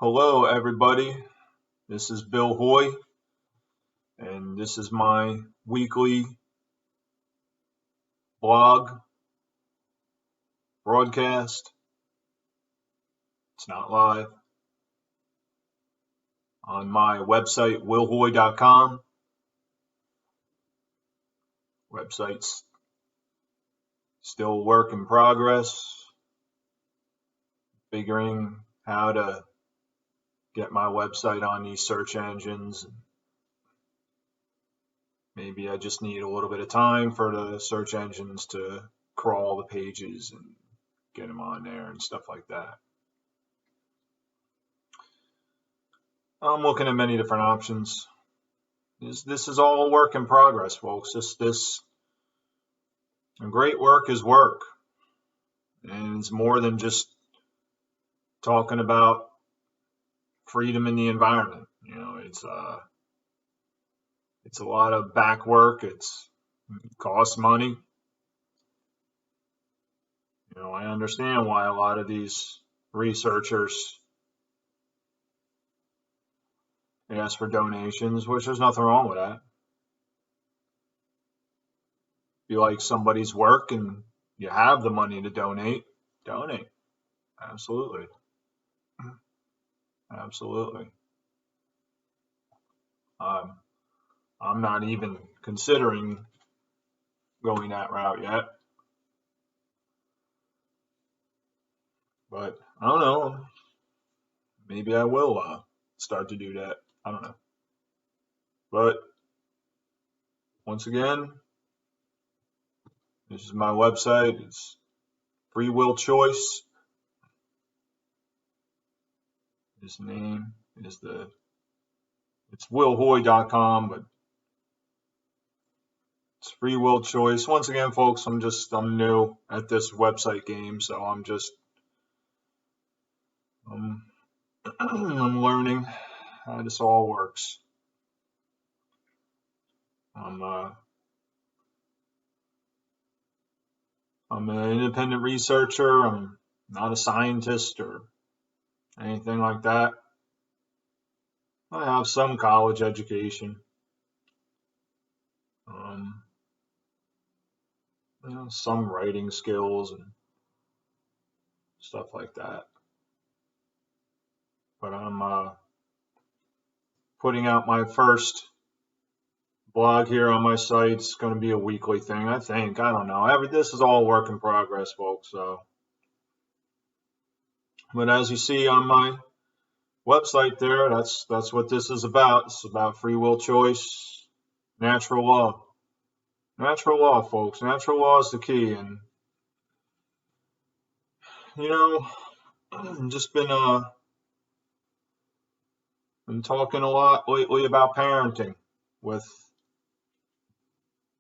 Hello, everybody. This is Bill Hoy, and this is my weekly blog broadcast. It's not live. On my website, willhoy.com. Website's still a work in progress. Figuring how to get my website on these search engines. Maybe I just need a little bit of time for the search engines to crawl the pages and get them on there and stuff like that. I'm looking at many different options. This is all a work in progress, folks. Great work is work, and it's more than just talking about freedom in the environment. It's a lot of back work. It costs money. I understand why a lot of these researchers ask for donations, which there's nothing wrong with that. If you like somebody's work and you have the money to donate. Absolutely. Absolutely. I'm not even considering going that route yet. But I don't know. Maybe I will start to do that. I don't know. But once again, this is my website. It's free will choice. His name is it's willhoy.com, but it's free will choice. Once again, folks, I'm new at this website game, so I'm learning how this all works. I'm an independent researcher. I'm not a scientist or anything like that. I have some college education. Some writing skills and stuff like that. But I'm putting out my first blog here on my site. It's going to be a weekly thing, I think. I don't know. This is all work in progress, folks. But as you see on my website there, that's what this is about. It's about free will choice, natural law. Natural law, folks. Natural law is the key. And just been talking a lot lately about parenting with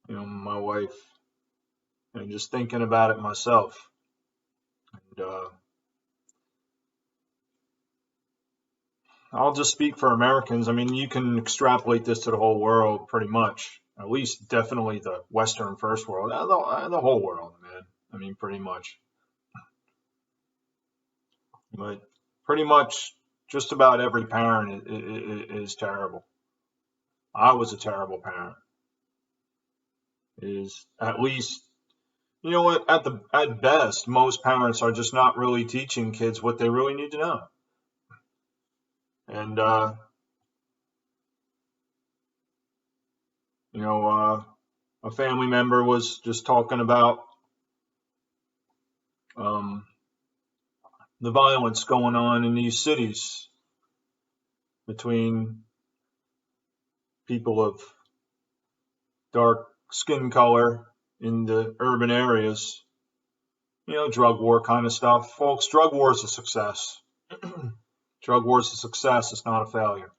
my wife, and just thinking about it myself. And I'll just speak for Americans. I mean, you can extrapolate this to the whole world pretty much. At least definitely the Western first world, the whole world, man. I mean, pretty much. But pretty much just about every parent is terrible. I was a terrible parent. Is at least, you know what, at best, most parents are just not really teaching kids what they really need to know. And a family member was just talking about the violence going on in these cities between people of dark skin color in the urban areas. Drug war kind of stuff. Folks, drug war is a success. Drug war is a success. It's not a failure.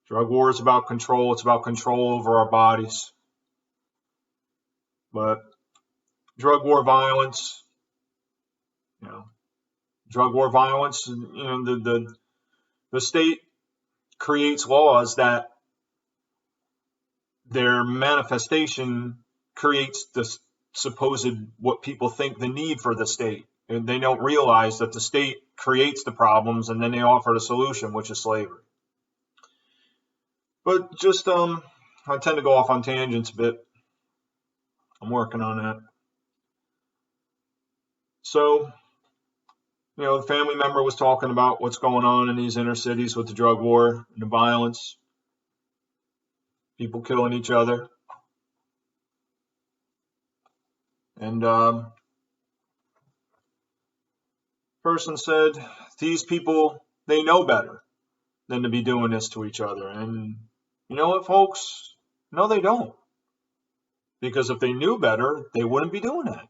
Drug war is about control. It's about control over our bodies. But drug war violence, the state creates laws that their manifestation creates the supposed what people think the need for the state. And they don't realize that the state creates the problems and then they offer the solution, which is slavery. But just I tend to go off on tangents a bit. I'm working on that. So, the family member was talking about what's going on in these inner cities with the drug war and the violence, people killing each other. And person said, these people, they know better than to be doing this to each other. And you know what, folks? No, they don't. Because if they knew better, they wouldn't be doing that.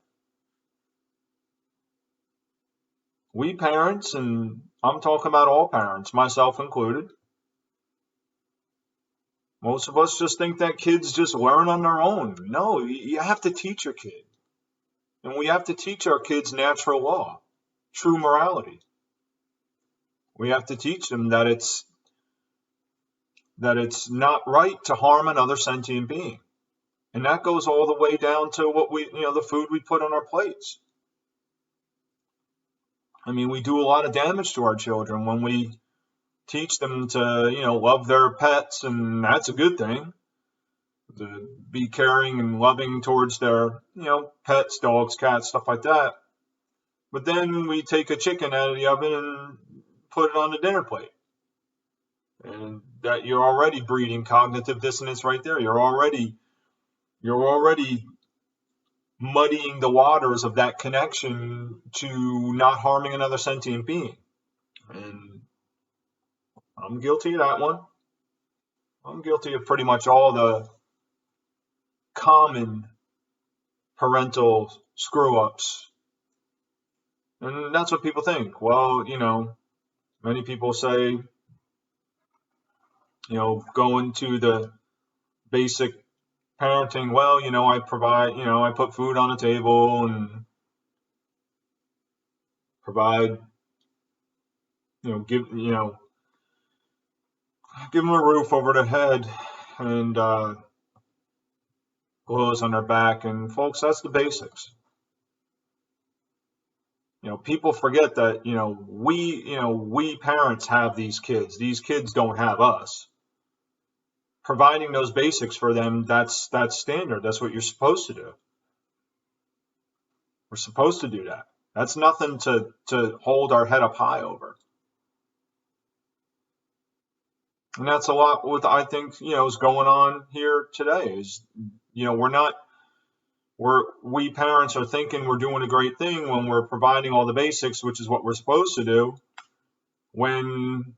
We parents, and I'm talking about all parents, myself included, most of us just think that kids just learn on their own. No, you have to teach your kid. And we have to teach our kids natural law, true morality. We have to teach them that it's not right to harm another sentient being. And that goes all the way down to what the food we put on our plates. I mean, we do a lot of damage to our children when we teach them to, love their pets, and that's a good thing. To be caring and loving towards their, pets, dogs, cats, stuff like that. But then we take a chicken out of the oven and put it on the dinner plate. And that you're already breeding cognitive dissonance right there. You're already muddying the waters of that connection to not harming another sentient being. And I'm guilty of that one. I'm guilty of pretty much all the common parental screw-ups. And that's what people think. Well, many people say, going to the basic parenting, well, I provide, I put food on the table and provide, give them a roof over their head and clothes on their back. And folks, that's the basics. People forget that, we parents have these kids. These kids don't have us. Providing those basics for them, that's standard. That's what you're supposed to do. We're supposed to do that. That's nothing to hold our head up high over. And that's a lot what I think, is going on here today is, we parents are thinking we're doing a great thing when we're providing all the basics, which is what we're supposed to do, when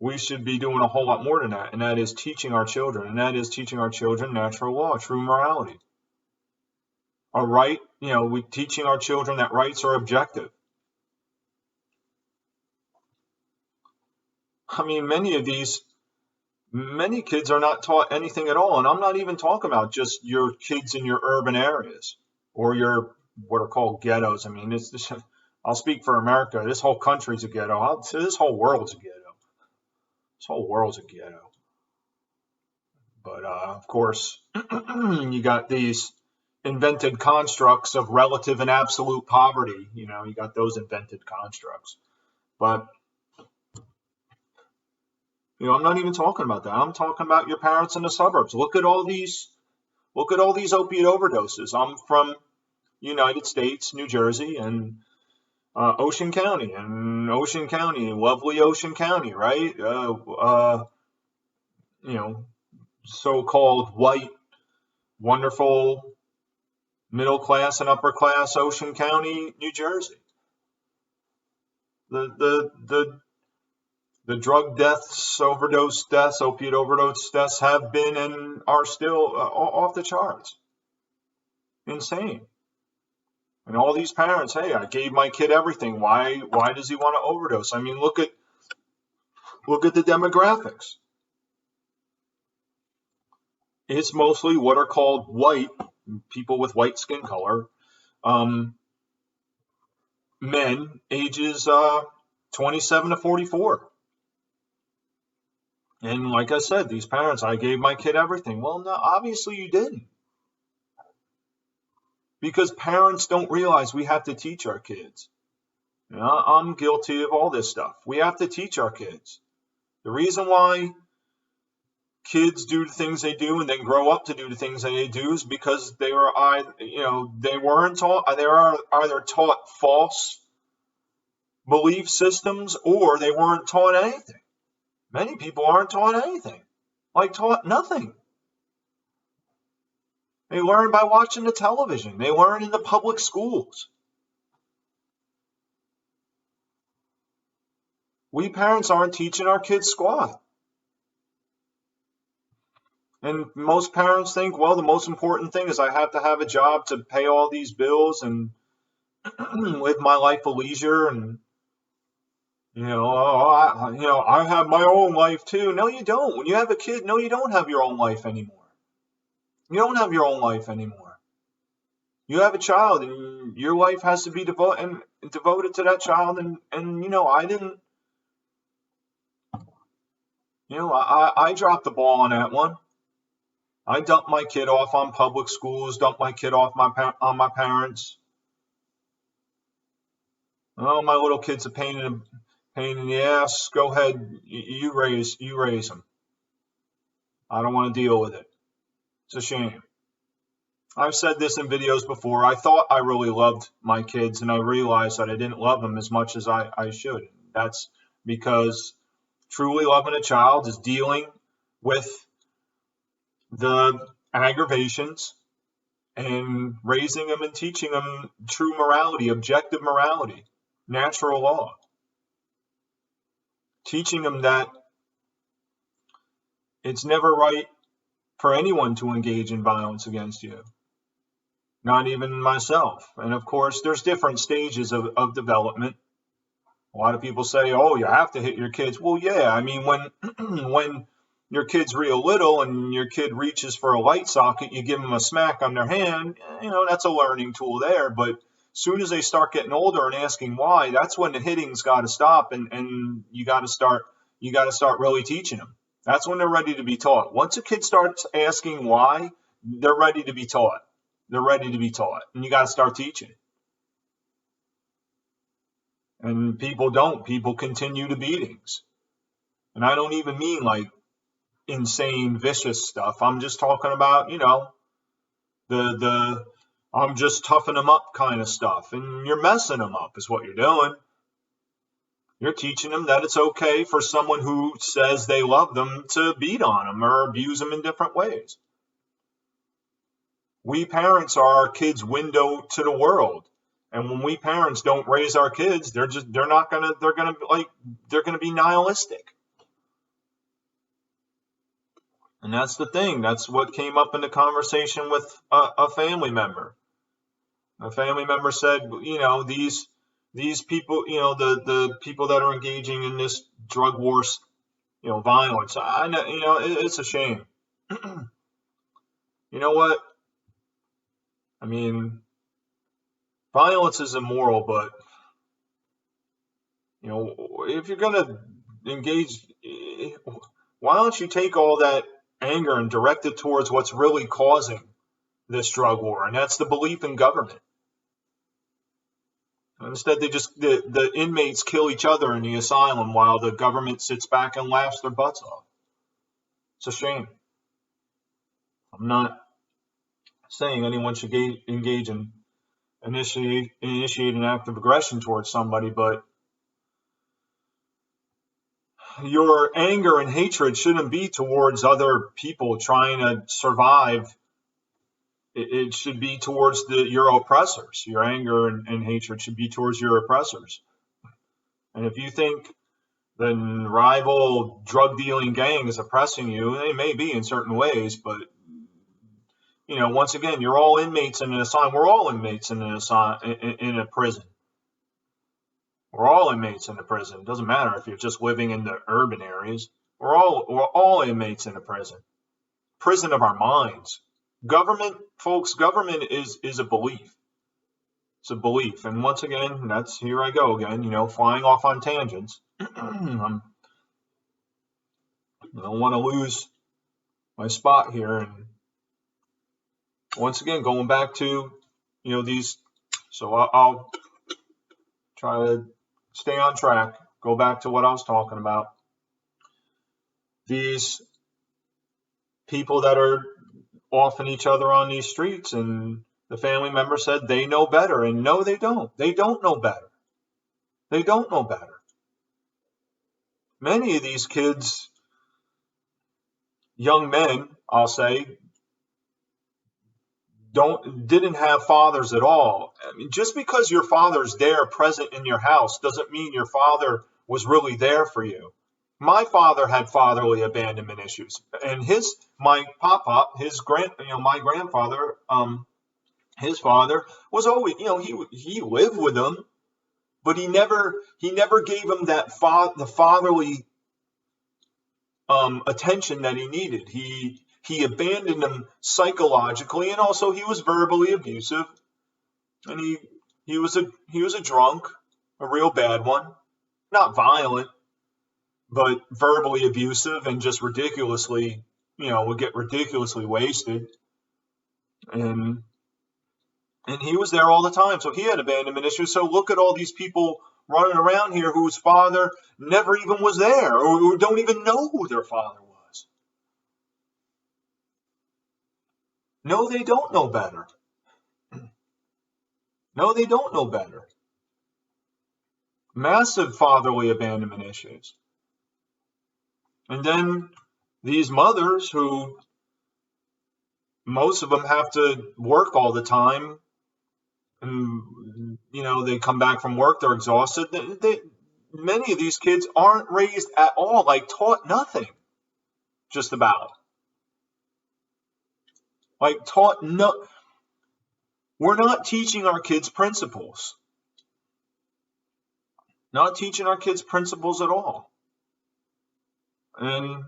we should be doing a whole lot more than that. And that is teaching our children. And that is teaching our children natural law, true morality. A right, we teaching our children that rights are objective. I mean, many kids are not taught anything at all. And I'm not even talking about just your kids in your urban areas or your what are called ghettos. I mean, I'll speak for America. This whole country's a ghetto. This whole world's a ghetto. This whole world's a ghetto. But, of course, you got these invented constructs of relative and absolute poverty. You got those invented constructs. But I'm not even talking about that. I'm talking about your parents in the suburbs. Look at all these opiate overdoses. I'm from United States, New Jersey, and Ocean County, lovely Ocean County, right? So-called white, wonderful, middle class and upper class Ocean County, New Jersey. The drug deaths, overdose deaths, opiate overdose deaths have been and are still off the charts. Insane. And all these parents, hey, I gave my kid everything. Why does he want to overdose? I mean, look at the demographics. It's mostly what are called white, people with white skin color, men ages 27 to 44. And like I said, these parents, I gave my kid everything. Well, no, obviously you didn't. Because parents don't realize we have to teach our kids. You know, I'm guilty of all this stuff. We have to teach our kids. The reason why kids do the things they do and then grow up to do the things that they do is because they were, they weren't taught. They are either taught false belief systems or they weren't taught anything. Many people aren't taught anything, like taught nothing. They learn by watching the television. They learn in the public schools. We parents aren't teaching our kids squat. And most parents think, well, the most important thing is I have to have a job to pay all these bills and live my life of leisure. And, I have my own life too. No, you don't. When you have a kid, no, you don't have your own life anymore. You don't have your own life anymore. You have a child and your life has to be devoted to that child. I dropped the ball on that one. I dumped my kid off on public schools, dumped my kid off on my parents. Oh, my little kid's a pain in the ass. Go ahead, you raise him. I don't want to deal with it. It's a shame. I've said this in videos before. I thought I really loved my kids, and I realized that I didn't love them as much as I should. That's because truly loving a child is dealing with the aggravations and raising them and teaching them true morality, objective morality, natural law. Teaching them that it's never right for anyone to engage in violence against you, not even myself. And of course, there's different stages of development. A lot of people say, oh, you have to hit your kids. Well, yeah, I mean, when when your kid's real little and your kid reaches for a light socket, you give them a smack on their hand, that's a learning tool there. But as soon as they start getting older and asking why, that's when the hitting's got to stop and you got to start really teaching them. That's when they're ready to be taught. Once a kid starts asking why, they're ready to be taught. They're ready to be taught, and you got to start teaching. And people don't. People continue to beatings. And I don't even mean like insane, vicious stuff. I'm just talking about, the I'm just toughing them up kind of stuff. And you're messing them up is what you're doing. You're teaching them that it's okay for someone who says they love them to beat on them or abuse them in different ways. We parents are our kids' window to the world. And when we parents don't raise our kids, they're gonna be nihilistic. And that's the thing. That's what came up in the conversation with a family member. A family member said, these people, the people that are engaging in this drug wars, violence. I know, it's a shame. You know what? I mean, violence is immoral, but if you're gonna engage, why don't you take all that anger and direct it towards what's really causing this drug war, and that's the belief in government. Instead, the inmates kill each other in the asylum while the government sits back and laughs their butts off. It's a shame. I'm not saying anyone should engage in initiate an act of aggression towards somebody, but your anger and hatred shouldn't be towards other people trying to survive. It should be towards your oppressors. Your anger and hatred should be towards your oppressors. And if you think the rival drug dealing gang is oppressing you, they may be in certain ways, but once again, you're all inmates in an asylum. We're all inmates in a prison. We're all inmates in a prison. It doesn't matter if you're just living in the urban areas. We're all inmates in a prison. Prison of our minds. Government, folks, government is a belief. It's a belief. And once again, here I go again, flying off on tangents. I don't want to lose my spot here. And once again, going back to, these, so I'll try to stay on track, go back to what I was talking about. These people that are offing each other on these streets, and the family member said they know better. And no, they don't. They don't know better. They don't know better. Many of these kids, young men, I'll say, didn't have fathers at all. I mean, just because your father's there present in your house doesn't mean your father was really there for you. My father had fatherly abandonment issues, and my grandfather, his father was always, he lived with him, but he never gave him the fatherly attention that he needed. He abandoned him psychologically, and also he was verbally abusive, and he was a drunk, a real bad one, not violent, but verbally abusive, and just ridiculously, would get ridiculously wasted, and he was there all the time. So he had abandonment issues. So look at all these people running around here whose father never even was there, or who don't even know who their father was. No, they don't know better. No, they don't know better. Massive fatherly abandonment issues. And then these mothers who, most of them have to work all the time, and they come back from work, they're exhausted. Many of these kids aren't raised at all, like taught nothing, just about. Like taught no. We're not teaching our kids principles. Not teaching our kids principles at all. And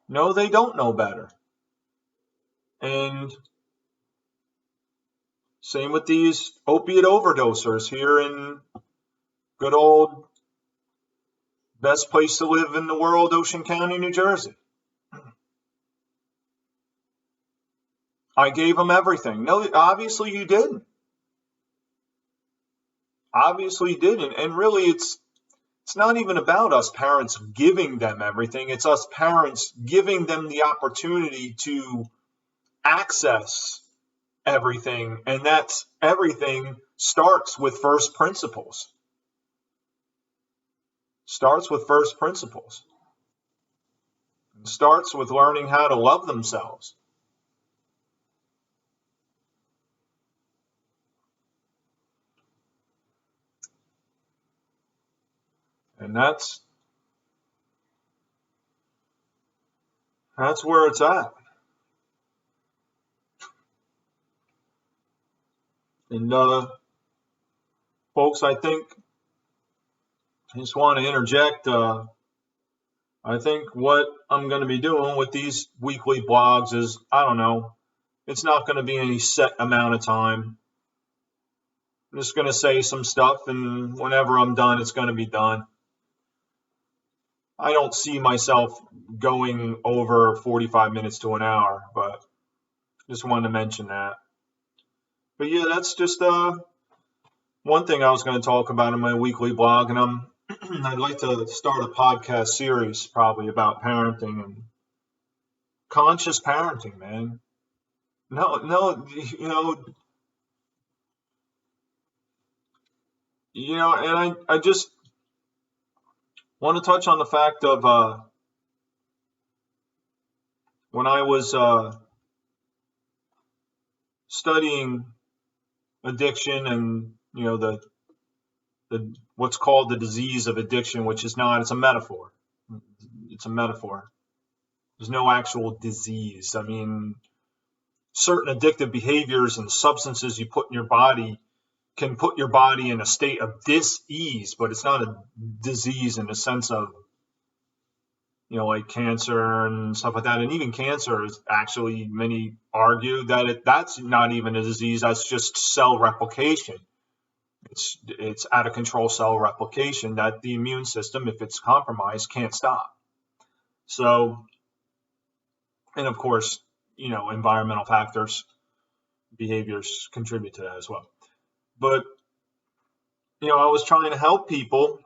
no, they don't know better. And same with these opiate overdosers here in good old best place to live in the world, Ocean County, New Jersey. I gave them everything. No, obviously you didn't. Obviously you didn't. And really it's not even about us parents giving them everything. It's us parents giving them the opportunity to access everything. And that's everything starts with first principles. Starts with first principles. It starts with learning how to love themselves. And that's where it's at. And folks, I think I just want to interject. I think what I'm going to be doing with these weekly blogs is, I don't know, it's not going to be any set amount of time. I'm just going to say some stuff, and whenever I'm done, it's going to be done. I don't see myself going over 45 minutes to an hour, but just wanted to mention that. But yeah, that's just one thing I was going to talk about in my weekly blog, and I'd like to start a podcast series probably about parenting and conscious parenting, man. No, and I just want to touch on the fact of when I was studying addiction and the what's called the disease of addiction, which is not, it's a metaphor. It's a metaphor. There's no actual disease. I mean, certain addictive behaviors and substances you put in your body can put your body in a state of dis-ease, but it's not a disease in the sense of, like cancer and stuff like that. And even cancer is actually, many argue that that's not even a disease. That's just cell replication. It's out of control cell replication that the immune system, if it's compromised, can't stop. So, and of course, environmental factors, behaviors contribute to that as well. But I was trying to help people,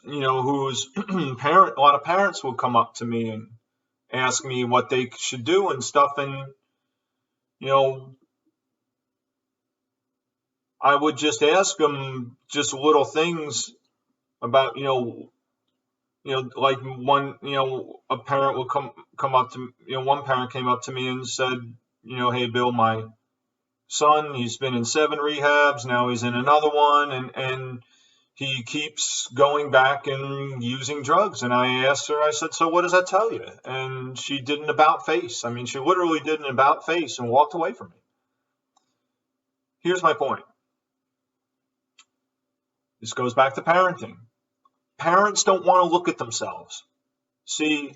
whose a lot of parents would come up to me and ask me what they should do and stuff. And, you know, I would just ask them just little things about, like a parent would come up to, one parent came up to me and said, hey, Bill, my son, he's been in 7 rehabs. Now he's in another one. And he keeps going back and using drugs. And I asked her, I said, so what does that tell you? And she did an about face. I mean, she literally did an about face and walked away from me. Here's my point. This goes back to parenting. Parents don't want to look at themselves. See,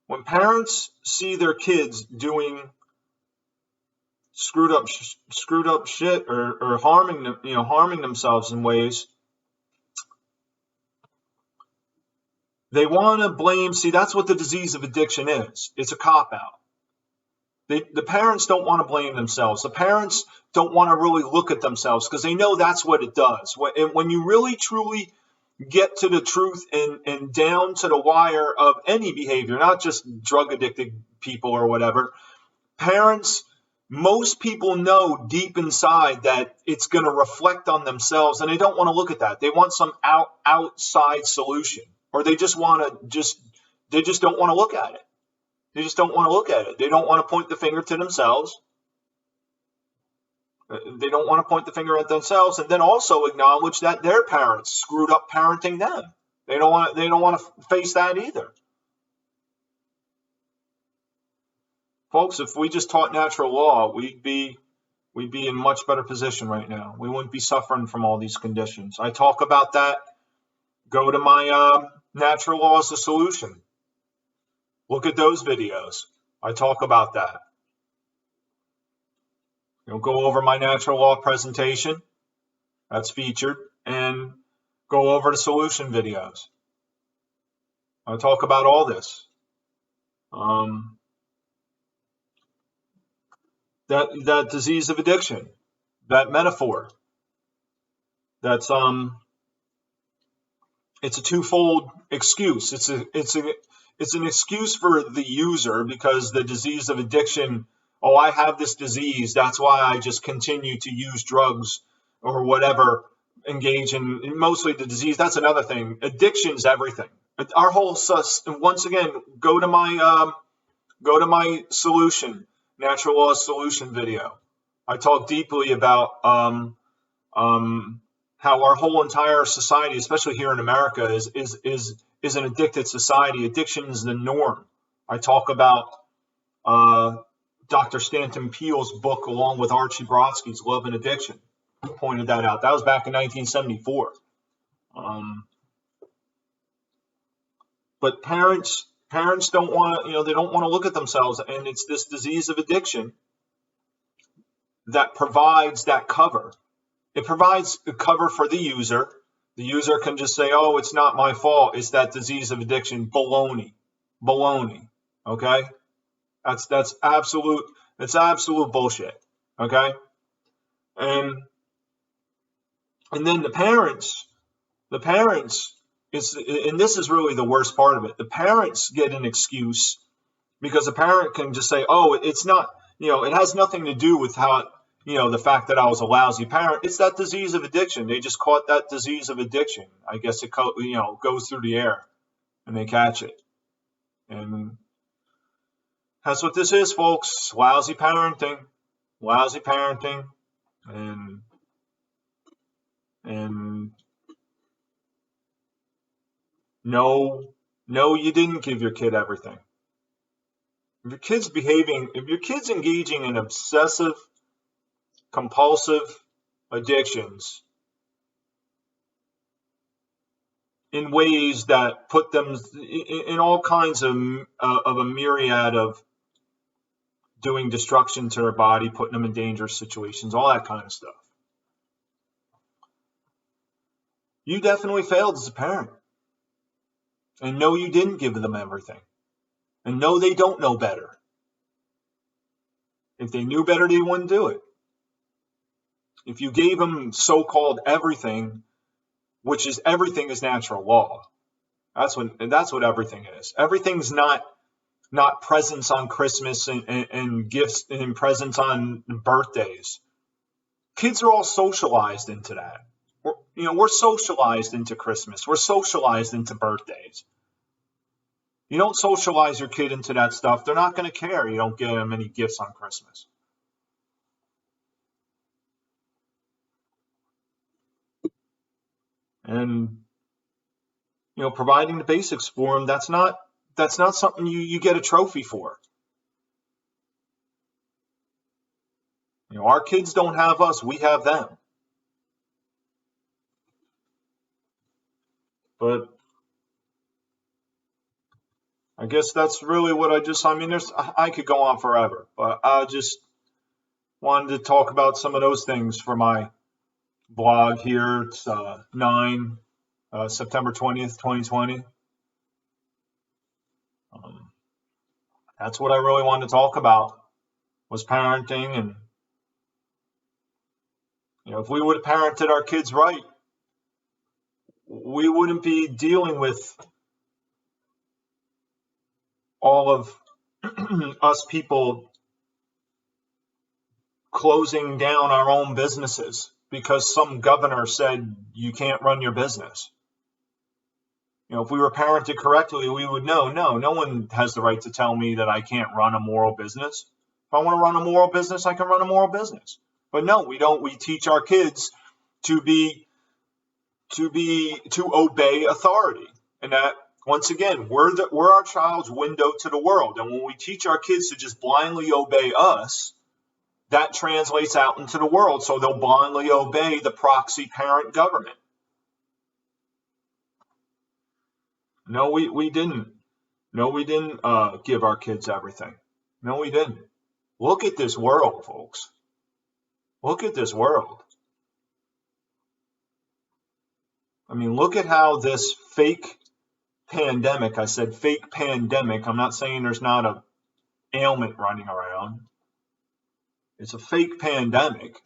when parents see their kids doing screwed up shit or harming themselves in ways, they want to blame. See, that's what the disease of addiction is. It's a cop-out. The parents don't want to blame themselves. The parents don't want to really look at themselves because they know that's what it does. When you really, truly get to the truth and down to the wire of any behavior, not just drug-addicted people or whatever, most people know deep inside that it's going to reflect on themselves, and they don't want to look at that. They want some outside solution, or they just don't want to look at it. They just don't want to look at it. They don't want to point the finger to themselves. They don't want to point the finger at themselves, and then also acknowledge that their parents screwed up parenting them. They don't want to face that either. Folks, if we just taught natural law, we'd be in much better position right now. We wouldn't be suffering from all these conditions. I talk about that. Go to my Natural Law is the Solution. Look at those videos. I talk about that. Go over my natural law presentation. That's featured. And go over the solution videos. I talk about all this. That disease of addiction, that metaphor, that's it's a twofold excuse. It's an excuse for the user because the disease of addiction, oh, I have this disease, that's why I just continue to use drugs or whatever, engage in mostly the disease. That's another thing. Addiction's everything. Our whole once again, go to my solution, natural law solution video. I talk deeply about how our whole entire society, especially here in America, is an addicted society. Addiction is the norm. I talk about Dr. Stanton Peele's book along with Archie Brodsky's Love and Addiction. I pointed that out. That was back in 1974. But parents don't want to, they don't want to look at themselves, and it's this disease of addiction that provides that cover. It provides a cover for the user. The user can just say, oh, it's not my fault. It's that disease of addiction. Baloney. Okay? That's absolute bullshit. Okay? And then the parents, and this is really the worst part of it. The parents get an excuse because the parent can just say, oh, it's not, it has nothing to do with how, the fact that I was a lousy parent. It's that disease of addiction. They just caught that disease of addiction. I guess it, goes through the air and they catch it. And that's what this is, folks. Lousy parenting. And no, you didn't give your kid everything. If your kid's engaging in obsessive, compulsive addictions in ways that put them in all kinds of a myriad of doing destruction to their body, putting them in dangerous situations, all that kind of stuff. You definitely failed as a parent. And no, you didn't give them everything. And no, they don't know better. If they knew better, they wouldn't do it. If you gave them so-called everything, which is everything is natural law. That's what everything is. Everything's not presents on Christmas and gifts and presents on birthdays. Kids are all socialized into that. We're socialized into Christmas. We're socialized into birthdays. You don't socialize your kid into that stuff, they're not going to care. You don't give them any gifts on Christmas. And providing the basics for them, that's not something you get a trophy for. Our kids don't have us, we have them. But I guess that's really what I could go on forever, but I just wanted to talk about some of those things for my blog here. It's September 20th, 2020. That's what I really wanted to talk about, was parenting. And if we would have parented our kids right, we wouldn't be dealing with all of us people closing down our own businesses because some governor said you can't run your business. If we were parented correctly, we would know, no one has the right to tell me that I can't run a moral business. If I want to run a moral business, I can run a moral business. But no, we don't. We teach our kids to obey authority. And that, once again, we're our child's window to the world. And when we teach our kids to just blindly obey us, that translates out into the world. So they'll blindly obey the proxy parent government. No, we didn't. No, we didn't give our kids everything. No, we didn't. Look at this world, folks. Look at this world. I mean, look at how this fake pandemic, I said fake pandemic. I'm not saying there's not a ailment running around. It's a fake pandemic.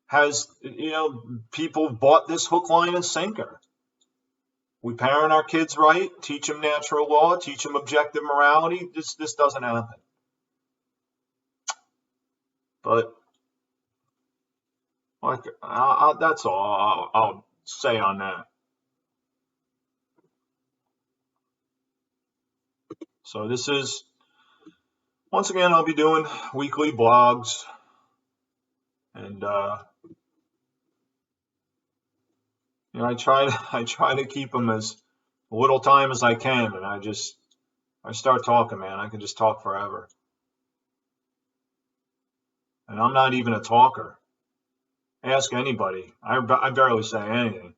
Has, people bought this hook, line, and sinker. We parent our kids right, teach them natural law, teach them objective morality. This doesn't happen. But that's all I'll say on that. So this is, once again, I'll be doing weekly blogs, and I try to keep them as little time as I can, and I start talking, man. I can just talk forever. And I'm not even a talker. Ask anybody. I barely say anything.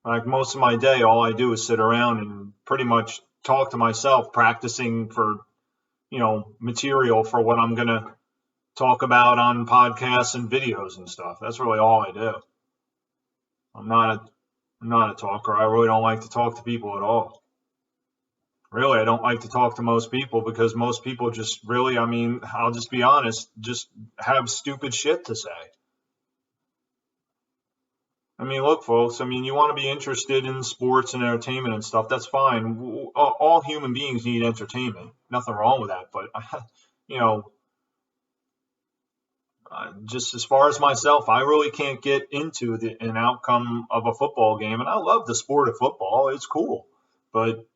Like most of my day, all I do is sit around and pretty much talk to myself, practicing for, material for what I'm going to talk about on podcasts and videos and stuff. That's really all I do. I'm not a talker. I really don't like to talk to people at all. Really, I don't like to talk to most people because most people just really, I'll just be honest, just have stupid shit to say. Look, folks, you want to be interested in sports and entertainment and stuff, that's fine. All human beings need entertainment. Nothing wrong with that. But, just as far as myself, I really can't get into an outcome of a football game. And I love the sport of football. It's cool. But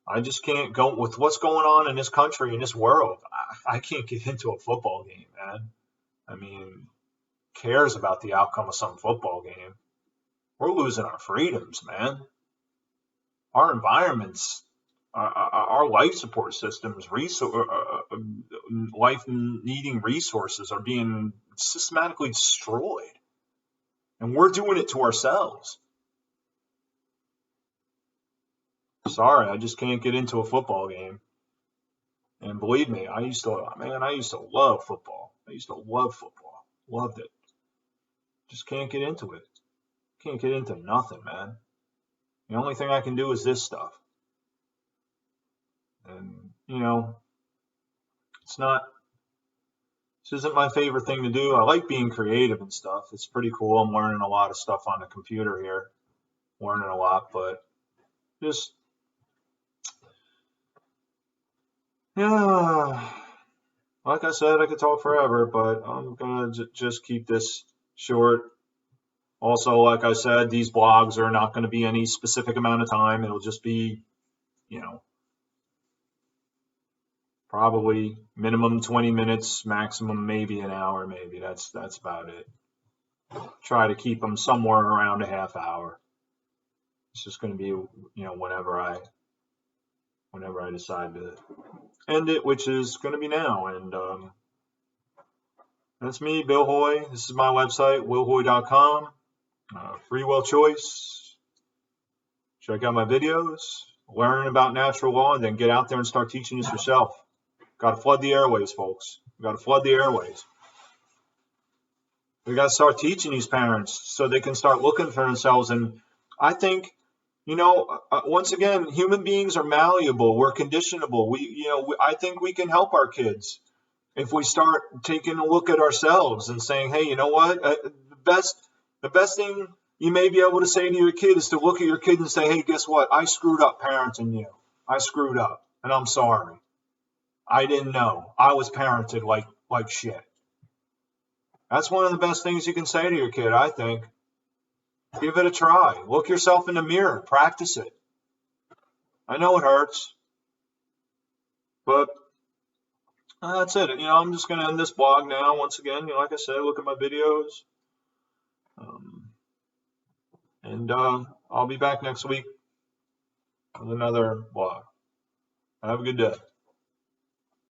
I just can't go with what's going on in this country, in this world. I can't get into a football game, man. Cares about the outcome of some football game? We're losing our freedoms, man. Our environments, our life support systems, life-needing resources are being systematically destroyed. And we're doing it to ourselves. Sorry, I just can't get into a football game. And believe me, I used to love football. Loved it. Just can't get into it. Can't get into nothing, man. The only thing I can do is this stuff. And, it's This isn't my favorite thing to do. I like being creative and stuff. It's pretty cool. I'm learning a lot of stuff on the computer here. Learning a lot, but just, yeah, like I said, I could talk forever, but I'm going to just keep this short. Also, like I said, these blogs are not going to be any specific amount of time. It'll just be, you know, probably minimum 20 minutes, maximum maybe an hour, maybe. That's about it. Try to keep them somewhere around a half hour. It's just going to be, whenever I decide to end it, which is going to be now. And that's me, Bill Hoy. This is my website, willhoy.com. Free will choice. Check out my videos. Learn about natural law, and then get out there and start teaching this yourself. Got to flood the airways, folks. Got to flood the airways. We got to start teaching these parents so they can start looking for themselves. And I think, once again, human beings are malleable. We're conditionable. I think we can help our kids if we start taking a look at ourselves and saying, hey, you know what? The best thing you may be able to say to your kid is to look at your kid and say, hey, guess what? I screwed up parenting you. I screwed up, and I'm sorry. I didn't know. I was parented like shit. That's one of the best things you can say to your kid, I think. Give it a try. Look yourself in the mirror. Practice it. I know it hurts, but that's it. I'm just going to end this blog now. Once again, like I said, look at my videos. And I'll be back next week with another blog. Have a good day.